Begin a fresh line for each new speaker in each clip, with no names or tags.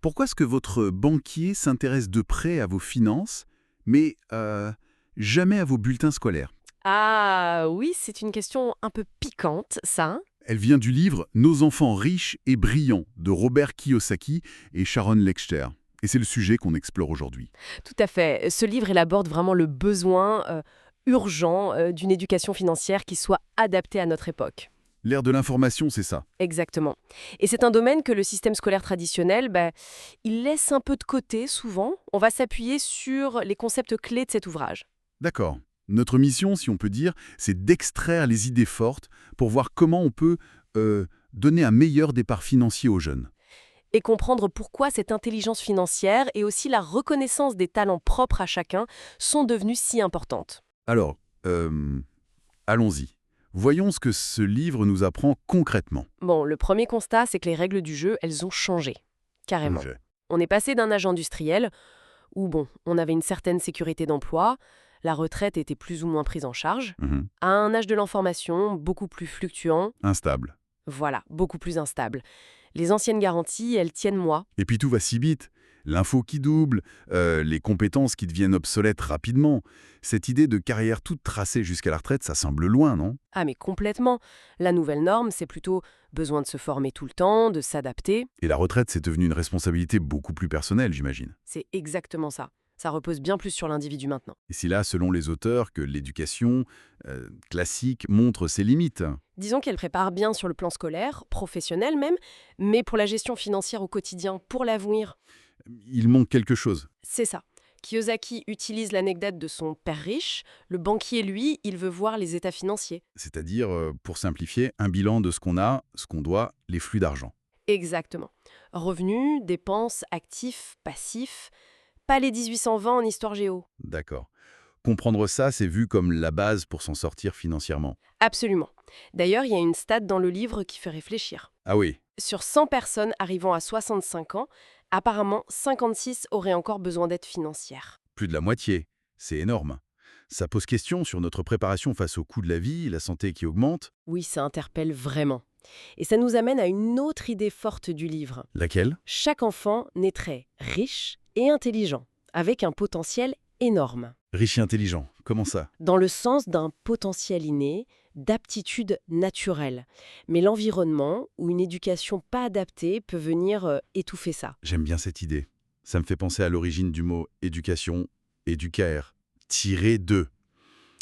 Pourquoi est-ce que votre banquier s'intéresse de près à vos finances, mais jamais à vos bulletins scolaires?
Ah oui, c'est une question un peu piquante, ça, hein.
Elle vient du livre Nos enfants riches et brillants de Robert Kiyosaki et Sharon Lechter. Et c'est le sujet qu'on explore aujourd'hui.
Tout à fait. Ce livre, il aborde vraiment le besoin urgent d'une éducation financière qui soit adaptée à notre époque.
L'ère de l'information, c'est ça.
Exactement. Et c'est un domaine que le système scolaire traditionnel, il laisse un peu de côté souvent. On va s'appuyer sur les concepts clés de cet ouvrage.
D'accord. Notre mission, si on peut dire, c'est d'extraire les idées fortes pour voir comment on peut donner un meilleur départ financier aux jeunes.
Et comprendre pourquoi cette intelligence financière et aussi la reconnaissance des talents propres à chacun sont devenues si importantes.
Alors, allons-y. Voyons ce que ce livre nous apprend concrètement.
Bon, le premier constat, c'est que les règles du jeu, elles ont changé. Carrément.
Ok.
On est passé d'un âge industriel où, on avait une certaine sécurité d'emploi, la retraite était plus ou moins prise en charge,
Mhm.
à un âge de l'information beaucoup plus fluctuant,
Instable.
voilà, beaucoup plus instable. Les anciennes garanties, elles tiennent moi.
Et puis tout va si vite. L'info qui double, les compétences qui deviennent obsolètes rapidement. Cette idée de carrière toute tracée jusqu'à la retraite, ça semble loin, non?
Ah mais complètement. La nouvelle norme, c'est plutôt besoin de se former tout le temps, de s'adapter.
Et la retraite, c'est devenu une responsabilité beaucoup plus personnelle, j'imagine.
C'est exactement ça. Ça repose bien plus sur l'individu maintenant.
Et c'est là, selon les auteurs, que l'éducation classique montre ses limites.
Disons qu'elle prépare bien sur le plan scolaire, professionnel même, mais pour la gestion financière au quotidien, pour l'avenir,
Il manque quelque chose.
c'est ça. Kiyosaki utilise l'anecdote de son père riche. Le banquier, lui, il veut voir les états financiers.
C'est-à-dire, pour simplifier, un bilan de ce qu'on a, ce qu'on doit, les flux d'argent.
Exactement. Revenus, dépenses, actifs, passifs. Pas les 1820 en histoire géo.
D'accord. Comprendre ça, c'est vu comme la base pour s'en sortir financièrement.
Absolument. D'ailleurs, il y a une stat dans le livre qui fait réfléchir.
Ah oui,
Sur 100 personnes arrivant à 65 ans, apparemment 56 auraient encore besoin d'aide financière.
plus de la moitié. C'est énorme. Ça pose question sur notre préparation face au coût de la vie, la santé qui augmente.
Oui, ça interpelle vraiment. Et ça nous amène à une autre idée forte du livre.
Laquelle?
Chaque enfant naîtrait riche et intelligent, avec un potentiel énorme.
Riche et intelligent. Comment ça?
Dans le sens d'un potentiel inné, d'aptitude naturelle. Mais l'environnement ou une éducation pas adaptée peut venir étouffer ça.
J'aime bien cette idée. Ça me fait penser à l'origine du mot éducation, éducaire. Tirer de.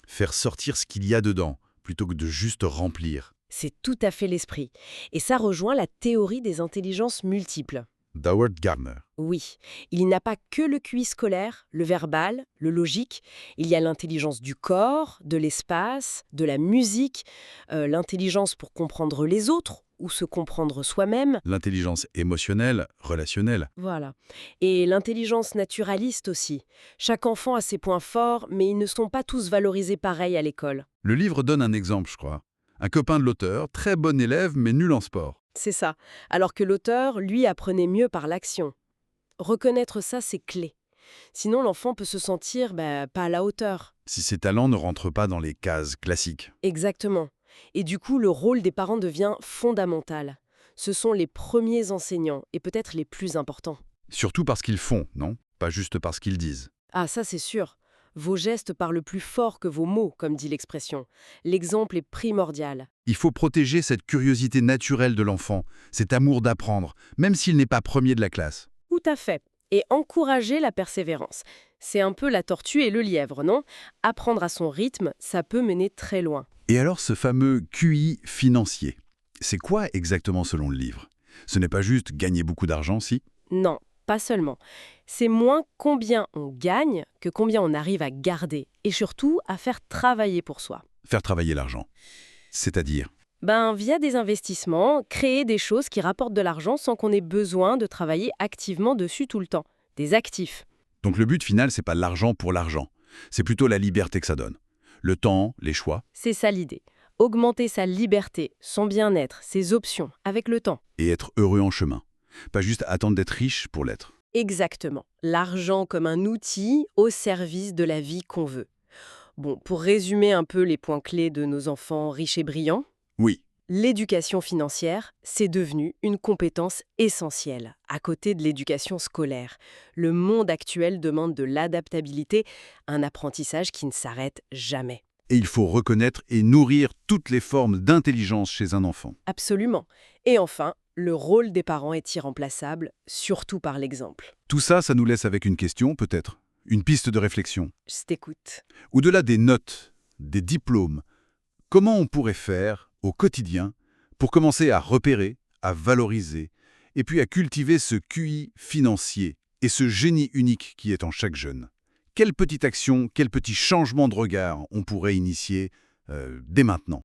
Faire sortir ce qu'il y a dedans, plutôt que de juste remplir.
C'est tout à fait l'esprit. Et ça rejoint la théorie des intelligences multiples.
D'Howard Gardner.
Oui, il n'y a pas que le QI scolaire, le verbal, le logique. Il y a l'intelligence du corps, de l'espace, de la musique, l'intelligence pour comprendre les autres ou se comprendre soi-même.
L'intelligence émotionnelle, relationnelle.
Voilà. Et l'intelligence naturaliste aussi. Chaque enfant a ses points forts, mais ils ne sont pas tous valorisés pareil à l'école.
Le livre donne un exemple, je crois. Un copain de l'auteur, très bon élève, mais nul en sport.
C'est ça. Alors que l'auteur, lui, apprenait mieux par l'action. Reconnaître ça, c'est clé. Sinon, l'enfant peut se sentir pas à la hauteur.
Si ses talents ne rentrent pas dans les cases classiques.
Exactement. Et du coup, le rôle des parents devient fondamental. Ce sont les premiers enseignants et peut-être les plus importants.
Surtout parce qu'ils font, non? Pas juste parce qu'ils disent.
Ah, ça c'est sûr. Vos gestes parlent plus fort que vos mots, comme dit l'expression. L'exemple est primordial.
Il faut protéger cette curiosité naturelle de l'enfant, cet amour d'apprendre, même s'il n'est pas premier de la classe.
Tout à fait. Et encourager la persévérance. C'est un peu la tortue et le lièvre, non? Apprendre à son rythme, ça peut mener très loin.
Et alors ce fameux QI financier, c'est quoi exactement selon le livre? Ce n'est pas juste gagner beaucoup d'argent, si?
Non, pas seulement. C'est moins combien on gagne que combien on arrive à garder. Et surtout, à faire travailler pour soi.
Faire travailler l'argent. C'est-à-dire,
Via des investissements, créer des choses qui rapportent de l'argent sans qu'on ait besoin de travailler activement dessus tout le temps. Des actifs.
donc le but final, c'est pas l'argent pour l'argent. C'est plutôt la liberté que ça donne. Le temps, les choix,
C'est ça l'idée. Augmenter sa liberté, son bien-être, ses options, avec le temps.
et être heureux en chemin. Pas juste attendre d'être riche pour l'être.
Exactement. L'argent comme un outil au service de la vie qu'on veut. Bon, pour résumer un peu les points clés de nos enfants riches et brillants,
Oui,
L'éducation financière, c'est devenu une compétence essentielle, à côté de l'éducation scolaire. Le monde actuel demande de l'adaptabilité, un apprentissage qui ne s'arrête jamais.
Et il faut reconnaître et nourrir toutes les formes d'intelligence chez un enfant.
Absolument. Et enfin, le rôle des parents est irremplaçable, surtout par l'exemple.
Tout ça, ça nous laisse avec une question, peut-être, une piste de réflexion.
Je t'écoute.
Au-delà des notes, des diplômes, comment on pourrait faire, au quotidien, pour commencer à repérer, à valoriser, et puis à cultiver ce QI financier et ce génie unique qui est en chaque jeune? Quelle petite action, quel petit changement de regard on pourrait initier dès maintenant?